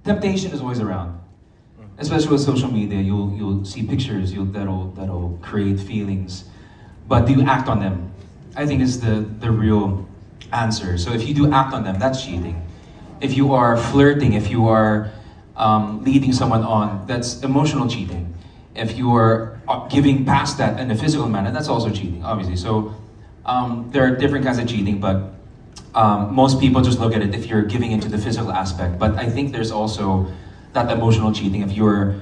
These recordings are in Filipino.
temptation is always around. Especially with social media, you'll see pictures that'll create feelings, but do you act on them? I think is the real answer. So if you do act on them, that's cheating. If you are flirting, if you are leading someone on, that's emotional cheating. If you are giving past that in a physical manner, that's also cheating, obviously. So there are different kinds of cheating, but most people just look at it if you're giving into the physical aspect. But I think there's also that emotional cheating. If you're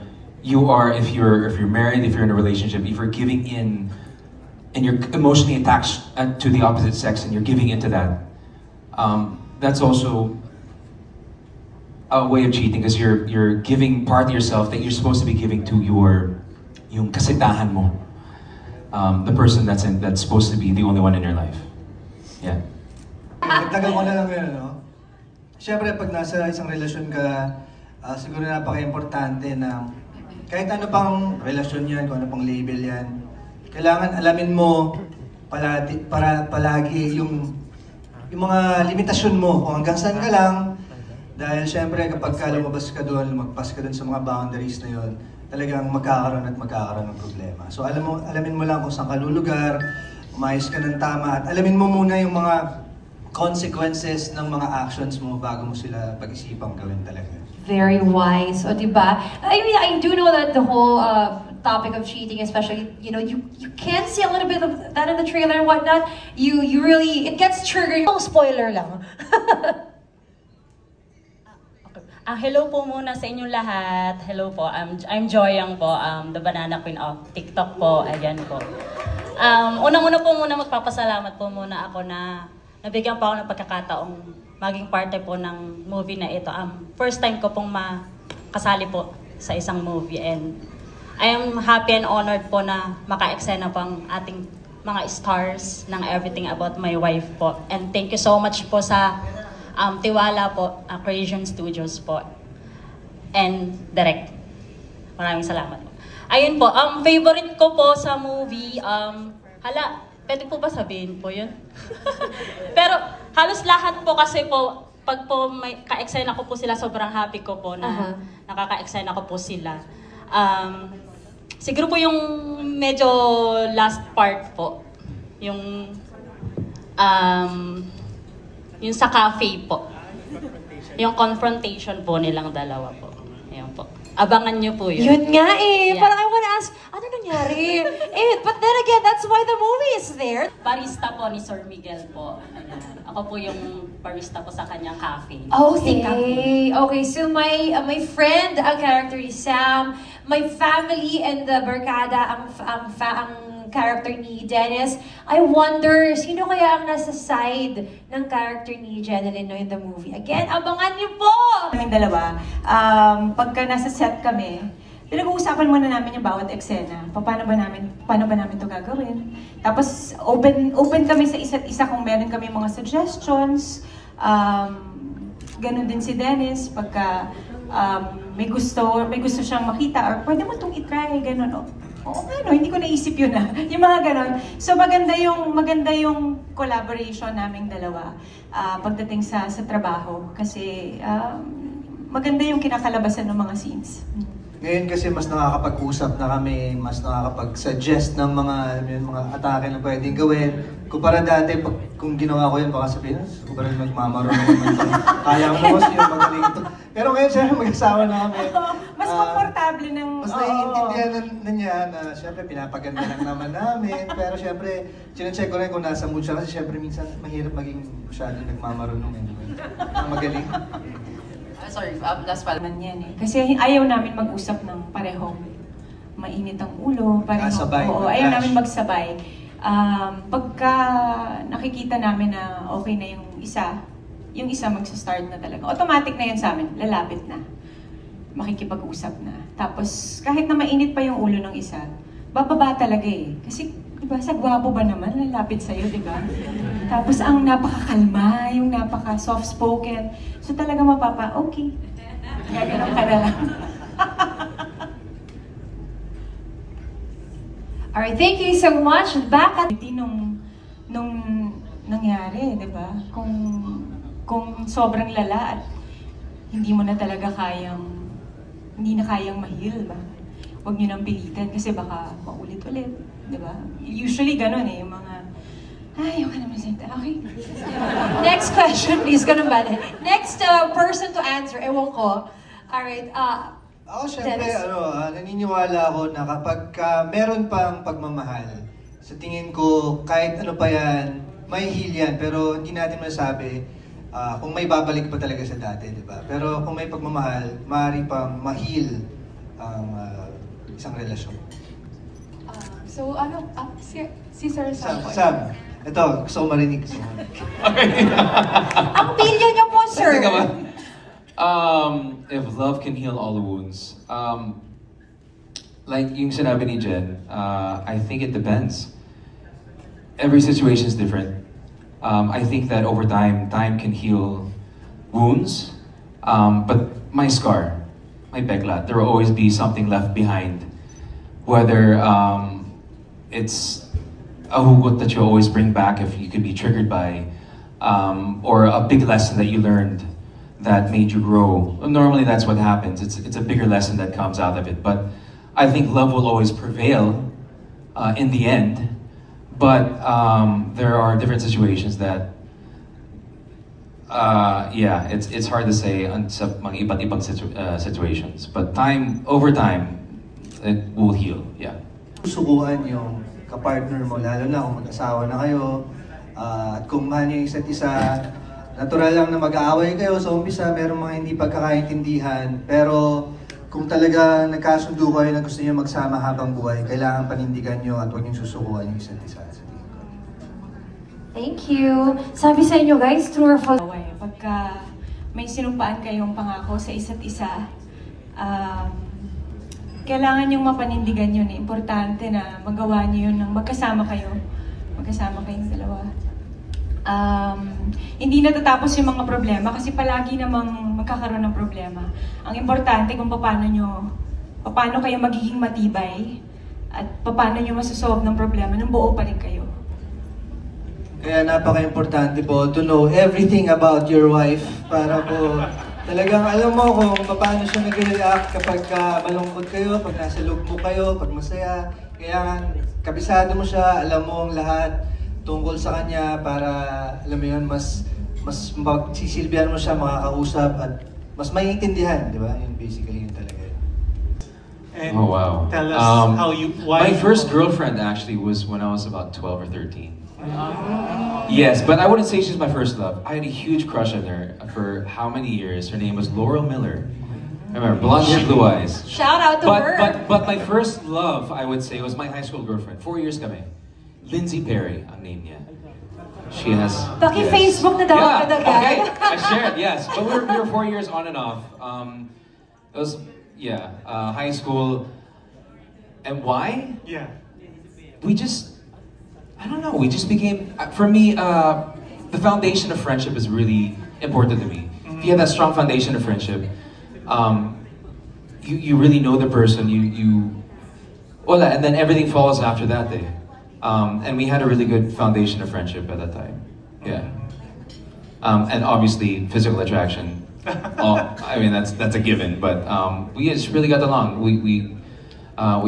married, if you're in a relationship, if you're giving in and you're emotionally attached to the opposite sex and you're giving into that, that's also a way of cheating, because you're giving part of yourself that you're supposed to be giving to yung kasitahan mo, the person that's supposed to be the only one in your life. Yeah. Nagtagal ko na lang yun, no? Siyempre, pag nasa isang relasyon ka, siguro napaka-importante na kahit ano pang relasyon yan, kung ano pang label yan, kailangan alamin mo palagi yung mga limitasyon mo, kung hanggang saan ka lang. Dahil siyempre kapag lumabas ka doon, lumagpas ka doon sa mga boundaries na yon, talagang magkakaroon ng problema. So alamin mo lang kung saan ka lulugar, umayos ka ng tama, at alamin mo muna yung mga consequences ng mga actions mo bago mo sila pag-isipang gawin talaga. Very wise, o diba? I mean, I do know that the whole topic of cheating, especially, you know, you can see a little bit of that in the trailer and whatnot. You really, it gets triggered. Oh, spoiler lang. Hello po muna sa inyong lahat. Hello po, I'm Joyang po, the Banana Queen of TikTok po. Ayan po. Unang-una po muna magpapasalamat po muna ako na nabigyan pa ako ng pagkakataong maging parte po ng movie na ito. First time ko pong makasali po sa isang movie, and I am happy and honored po na maka-eksena po ang ating mga stars ng Everything About My Wife po. And thank you so much po sa tiwala po, Creation Studios po, and Direct. Maraming salamat po. Ayun po, favorite ko po sa movie, pwede po ba sabihin po yun? Pero halos lahat po kasi po, pag po may ka-eksena ko po sila, sobrang happy ko po na nakaka-eksena ko po sila. Siguro po yung medyo last part po, yung sa cafe po. Yung confrontation po nilang dalawa po. Ayun po. Abangan nyo po yun. Yun nga eh. Yeah. Parang I wanna ask, ano nangyari? But then again, that's why the movie is there. Barista po ni Sir Miguel po. Ayan. Ako po yung barista po sa kanyang cafe. Okay. Okay, so my friend, ang character ni Sam, my family and the barkada, ang character ni Dennis. I wonder, sino kaya ang nasa side ng character ni Jeneline in the movie? Again, abangan niyo po! Kaming dalawa, pagka nasa set kami, pinag-uusapan muna namin yung bawat eksena. Paano ba namin ito gagawin? Tapos, open kami sa isa't isa kung meron kami mga suggestions. Ganon din si Dennis, pagka may gusto siyang makita, or pwede mo itong itry, ganon. Oo nga no, hindi ko naisip yun yung mga ganon. So maganda yung collaboration naming dalawa pagdating sa trabaho. Kasi maganda yung kinakalabasan ng mga scenes. Ngayon kasi mas nakakapag-usap na kami, mas nakakapag-suggest ng mga atake na pwedeng gawin. Kumpara dati, kung ginawa ko yun, baka sabihin, kumpara nagmamaroon naman ito. Kaya mo, siya magaling ito. Pero ngayon, siyempre, mag-asawa na kami. Mas komportable ng... Mas naiintindihan na niya na, siyempre, pinapaganda lang naman namin. Pero siyempre, sinecheck ko rin kung nasa mood siya. Kasi siyempre, minsan, mahirap maging masyado nagmamaroon ng magaling. Sorry, last pala. Yan eh. Kasi ayaw namin mag-usap ng parehong mainit ang ulo, parehong, ayaw namin magsabay. Pagka nakikita namin na okay na yung isa magsa-start na talaga. Automatic na yan sa amin, lalapit na. Makikipag-usap na. Tapos kahit na mainit pa yung ulo ng isa, bababa talaga eh. Kasi diba, sa gwapo ba naman, lalapit sa'yo, diba? Tapos ang napakakalma, yung napaka-soft-spoken. So talaga okay. Gaganon ka na lang. Alright, thank you so much. Back at... Nung nangyari, diba? Kung sobrang lala at hindi mo na talaga hindi na kayang ma-heal ba? Huwag nyo nang pilitan kasi baka maulit-ulit, di ba? Usually ganun eh, yung mga, ayaw ka naman senta, okay? Next question, please. Ganun ba? Next person to answer, ewan ko. Alright, Ako syempre, Dennis. naniniwala ako na kapag meron pang pagmamahal, sa tingin ko, kahit ano pa yan, may heal yan, pero hindi natin masabi kung may babalik pa talaga sa dati, di ba? Pero kung may pagmamahal, maaari pang ma-heal ang isang relasyon. So ano, si Sir Sam po. Sam, ito, gusto ko marinig. Ang pilyo niyo po, sir. Teka ba? If love can heal all the wounds, like yung sinabi ni Jen, I think it depends. Every situation is different. I think that over time can heal wounds, but my scar, my peklat, there will always be something left behind. Whether it's a hugot that you always bring back if you could be triggered by, or a big lesson that you learned that made you grow. Normally that's what happens. It's a bigger lesson that comes out of it. But I think love will always prevail in the end. But there are different situations that, yeah, it's hard to say sa mga iba't ibang situations. But over time, it will heal, yeah. Susukuan yung kapartner mo, lalo na kung mag-asawa na kayo, at kung mahal niyo yung isa't isa, natural lang na mag-aaway kayo sa umpisa, merong mga hindi pagkakaintindihan, pero kung talaga nagkasundo kayo na gusto niyo magsama habang buhay, kailangan panindigan niyo at huwag niyo susukuan yung isa't isa. Thank you. Sabi sa inyo guys, true or false? Pagka may sinumpaan kayong pangako sa isa't isa, kailangan yung mapanindigan yun. Importante na magawa niyo yun ng magkasama kayong dalawa. Hindi natatapos yung mga problema kasi palagi namang magkakaroon ng problema. Ang importante kung paano kayo magiging matibay at paano nyo masasolve ng problema nung buo pa rin kayo. Kaya napaka-importante po to know everything about your wife para po talagang alam mo kung paano siya nag-react kapag malungkot kayo, pag nasa loob mo kayo, pag masaya. Kaya kabisado mo siya, alam mo ang lahat tungkol sa kanya para, alam mo yun, mas magsisilbihan mo siya, makakausap at mas maiintindihan, di ba? Yun basically yun talaga. And Oh wow. Tell us my first girlfriend actually was when I was about 12 or 13. Yes, but I wouldn't say she's my first love. I had a huge crush on her for how many years? Her name was Laurel Miller. I remember, blonde hair, blue eyes. Shout out to her. But my first love, I would say, was my high school girlfriend. 4 years kami. Lindsay Perry, ang name niya. She has... Paki-Facebook na daw Yeah, ka okay. I shared, yes. But we were 4 years on and off. It was, high school. And why? Yeah. I don't know, we just became, for me, the foundation of friendship is really important to me. If you have that strong foundation of friendship, you really know the person, and then everything follows after that day. And we had a really good foundation of friendship at that time, yeah. And obviously, physical attraction, I mean, that's a given, but we just really got along. We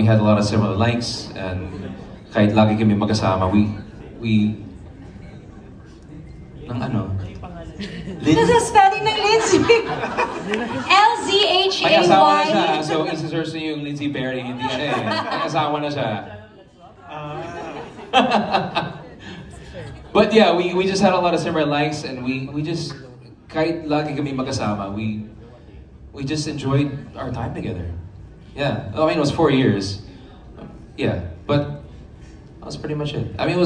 had a lot of similar likes, and kahit lagi kami magkasama, This is spelling ng Lindsay. L-Z-H-A-Y. May asawa na siya, so isa-search niyo yung Lindsay Perry, hindi may asawa na siya. But yeah, we just had a lot of similar likes, and we just, kahit lagi kami magkasama, we just enjoyed our time together. Yeah, I mean, it was 4 years. Yeah, but that was pretty much it. I mean,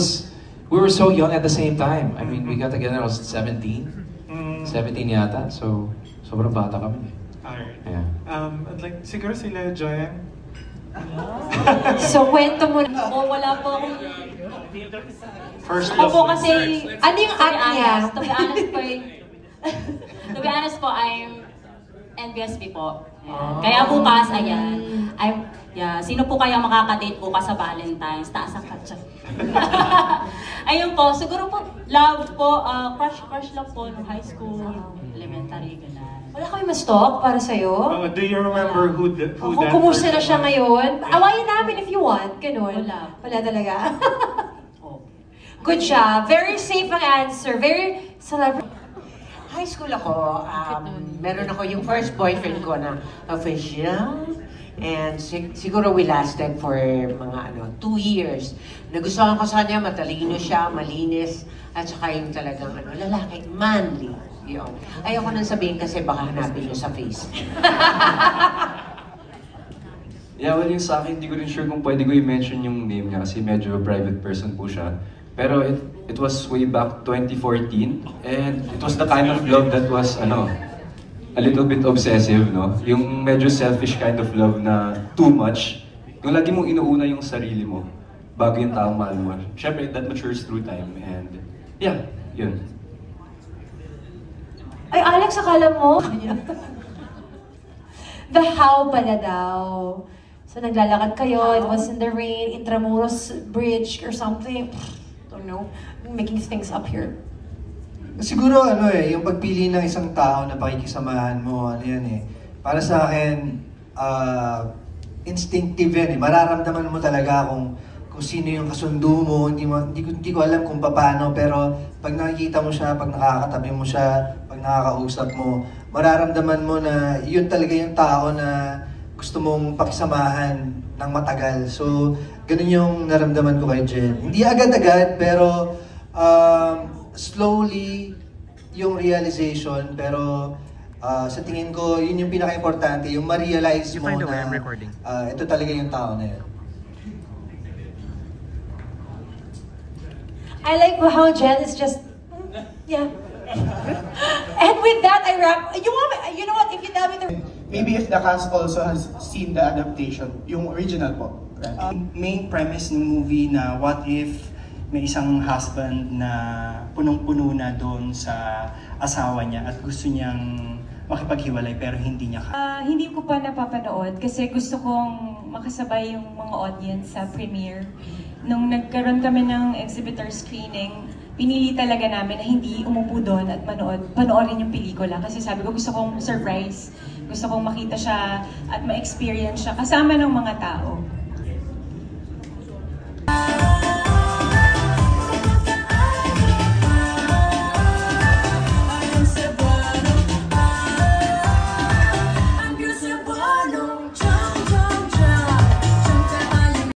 we were so young at the same time. I mean, we got together, I was 17. 17 yata, so sobrang bata kami. Alright. Yeah. I'd like, siguro sila Joanne. So, kwento mo na. Wala po akong... First Ako po love. kasi... Ano yung act niya? To be honest po, I'm NBSP po. Ayan. Kaya bukas, ayan. Sino po kaya makaka-date bukas sa Valentine's? Taas ang katsa. Ayun po, siguro po, love po, crush lang po nung high school, elementary, gano'n. Wala kami ma-stalk para sa'yo? Do you remember who Kung that kumusta na person siya was? ngayon, awayin namin if you want. Ganun. Wala talaga. Good job. Very safe ang answer. Very celebrity. High school ako, meron ako yung first boyfriend ko na official. And siguro we lasted for mga 2 years. Nagustuhan ko sa kanya, matalino siya, malinis, at saka yung talagang lalaki, manly. Yun. Ayoko nang sabihin kasi baka hanapin nyo sa Facebook. Yeah, well yung sa akin, hindi ko rin sure kung pwede ko i-mention yung name niya kasi medyo private person po siya. Pero it was way back 2014 and it was the kind of love that was a little bit obsessive, no? Yung medyo selfish kind of love na too much. Yung lagi mong inuuna yung sarili mo bago yung taong mahal mo. Siyempre, that matures through time and yeah, yun. Ay, Alex, akala mo? The how pala daw. So, naglalakad kayo, it was in the rain, Intramuros Bridge or something. Don't know, making things up here. Siguro yung pagpili ng isang tao na pakikisamahan mo, para sa akin, instinctive yan eh. Mararamdaman mo talaga kung sino yung kasundo mo, hindi ko alam kung paano, pero pag nakikita mo siya, pag nakakatabi mo siya, pag nakakausap mo, mararamdaman mo na yun talaga yung tao na gusto mong pakisamahan ng matagal. So, ganun yung naramdaman ko kay Jen. Hindi agad-agad, pero slowly yung realization, pero sa tingin ko, yun yung pinaka-importante, yung ma-realize mo na ito talaga yung tao na yun. I like how Jen is just, yeah. And with that, I wrap. You know what? If you tell me the maybe if the cast also has seen the adaptation, yung original po. Right? Main premise ng movie na what if may isang husband na punong-puno na doon sa asawa niya at gusto niyang makipaghiwalay pero hindi niya Hindi ko pa napapanood kasi gusto kong makasabay yung mga audience sa premiere. Nung nagkaroon kami ng exhibitor screening, pinili talaga namin na hindi umupo doon at panoorin yung pelikula. Kasi sabi ko, gusto kong surprise. Gusto kong makita siya at ma-experience siya kasama ng mga tao.